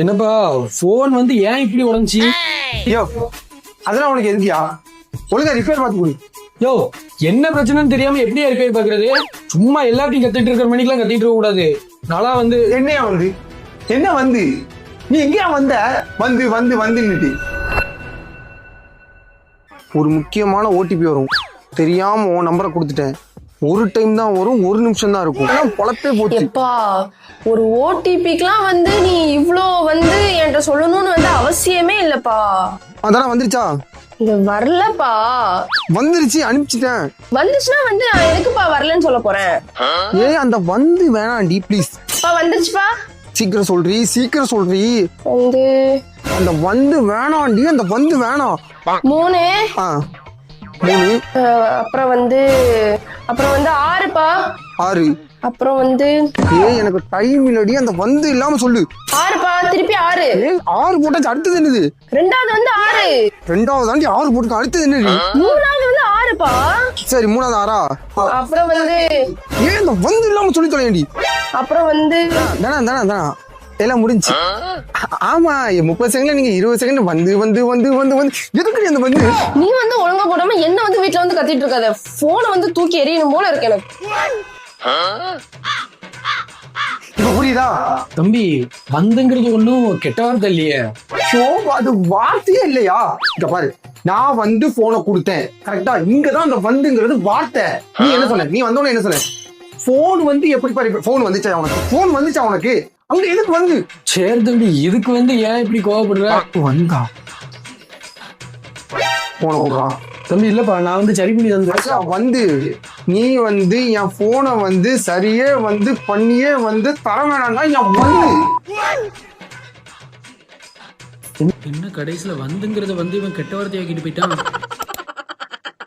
என்னப்பா போன் வந்து ஏன் இப்படி உடஞ்சி? ஐயோ அதெல்லாம் உனக்கு எதுக்கியா? ஒழுங்கா ரிப்பேர் பார்த்து கொடு. யோ என்ன பிரச்சனைன்னு தெரியாம எப்படியா ரிப்பேர் பாக்குறது? சும்மா எல்லாத்தையும் கத்திட்டு இருக்கிற மணிக்கெல்லாம் கத்திட்டு இருக்க கூடாது. நாளா வந்து என்னையா வந்து என்ன வந்து நீ எங்கேயா வந்த? வந்து வந்து வந்துன்னுட்டு ஒரு முக்கியமான ஓடிபி வரும், தெரியாம உன் நம்பரை கொடுத்துட்டேன். ஒரு டைம் தான் வரும், ஒரு நிமிஷம் தான் இருக்கும். பொழப்பே போச்சு. எப்பா ஒரு ஓடிபிக்குலாம் வந்து நீ இவ்ளோ வந்து என்கிட்ட சொல்லணும்னு வந்து அவசியமே இல்லப்பா. அதெல்லாம் வந்துருச்சா? இது வரலப்பா. வந்துருச்சு, அனுப்பிச்சிட்டேன். வந்துச்சுன்னா வந்து நான் எதுக்குப்பா வரலன்னு சொல்ல போறேன்? ஏய் அந்த வந்து வேணாண்டி ப்ளீஸ். வந்துருச்சுப்பா. சீக்கிரம் சொல்றீ, சீக்கிரம் சொல்றீ. வந்து அந்த வந்து வேணாண்டி, அந்த வந்து வேணாம். 3 3 அப்புறம் வந்து 6பா. 6 அப்புறம் வந்து ஏய் எனக்கு டைம் இல்லடி, அந்த வந்து இல்லாம சொல்லு. 6பா, திருப்பி 6. ஏய் 6 போட்டாச்சு, அடுத்தது என்னது? ரெண்டாவது வந்து 6. ரெண்டாவது தாண்டி 6 போட்டு, அடுத்தது என்னது? மூணாவது வந்து 6பா. சரி மூணாவது 6ஆ? அப்புறம் வந்து ஏன் இந்த வந்து இல்லாம சொல்லி தொலையண்டி. அப்புறம் வந்து தானா எல்லாம் முடிஞ்சு. ஆமா 30 செகண்ட்ல நீங்க 20 செகண்ட் வந்து வந்து வந்து வந்து வந்து எதுக்கு அந்த வந்து? நீ வந்து ஒழுங்கா போடாம என்ன வந்து வீட்டுல வந்து கத்திட்டு இருக்காத. போனை வந்து தூக்கி எறியணும் போல இருக்கு எனக்கு. இப்ப புரியுதா? தம்பி வந்துங்கிறது ஒண்ணும் கெட்ட வார்த்தை இல்லையே. ஷோ அது வார்த்தையே இல்லையா? இங்க பாரு, நான் வந்து போனை கொடுத்தேன் கரெக்டா, இங்கதான் அந்த வந்துங்கிறது வார்த்தை. நீ என்ன சொன்ன? நீ வந்தோன்னு என்ன சொன்ன? போன் வந்து எப்படி பாரு, போன் வந்துச்சா உனக்கு? போன் வந்துச்சா உனக்கு? அங்க எதுக்கு வந்து? சரி தம்பி, இதுக்கு வந்து ஏன் இப்படி கோவப்படுற? வந்தா போன விடுறான் தம்பி இல்லப்பா, நான் வந்து சரி பண்ணி தந்தேன். வந்து நீ வந்து என் போனை வந்து சரியே வந்து பண்ணியே வந்து தர வேணாம்னா என் வந்து என்ன கடைசியில வந்துங்கிறத வந்து இவன் கெட்ட வார்த்தையாக்கிட்டு போயிட்டான்.